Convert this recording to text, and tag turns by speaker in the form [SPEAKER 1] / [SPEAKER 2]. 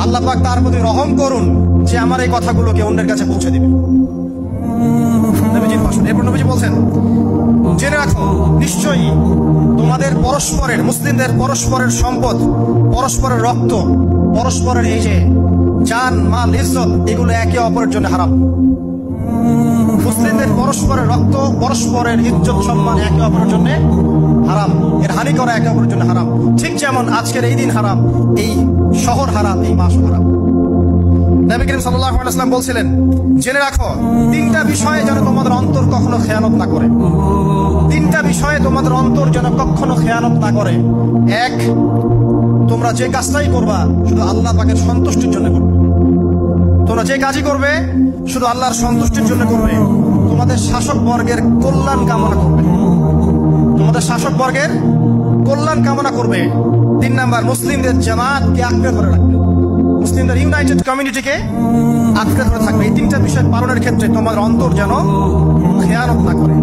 [SPEAKER 1] আল্লাহ পাক তার প্রতি রহম করুন যে আমার এই কথাগুলোকে অন্যের কাছে পৌঁছে দিবে। নবীজির ভাষণ। এরপর নবীজি বলছেন, জেনে রাখো নিশ্চয়ই তোমাদের পরস্পরের, মুসলিমদের পরস্পরের সম্পদ, পরস্পরের রক্ত, পরস্পরের এই যে জান মাল ইজ্জত, এগুলো একে অপরের জন্য হারাম। মুসলিমদের পরস্পরের রক্ত, পরস্পরের ইজ্জত সম্মান একে অপরের জন্য হারাম। এর হানি করা একে অপরের জন্য হারাম। ঠিক যেমন আজকের এই দিন হারাম, এই শহর হারাম, এই মাস হারাম। নবী করিম সাল্লাল্লাহু আলাইহি ওয়াসাল্লাম বলছিলেন, জেনে রাখো তিনটা বিষয়ে যেন তোমাদের অন্তর কখনো খেয়ানত না করে। তিনটা বিষয়ে তোমাদের অন্তর যেন কখনো খেয়ানত না করে। এক, তোমরা যে কাজটাই করবা শুধু আল্লাহ পাকের সন্তুষ্টির জন্য করবে। তোমরা যে কাজই করবে শুধু আল্লাহর সন্তুষ্টির জন্য করবে। তোমাদের শাসক বর্গের কল্যাণ কামনা করবে। তোমাদের শাসক বর্গের কল্যাণ কামনা করবে। 3 নাম্বার, মুসলিমদের জামাতকে আঁকড়ে ধরে রাখবে। মুসলিমদের ইউনাইটেড কমিউনিটিকে আঁকড়ে ধরে থাকবে। এই তিনটা বিষয় পালনের ক্ষেত্রে তোমাদের অন্তর যেন খেয়ানত না করে।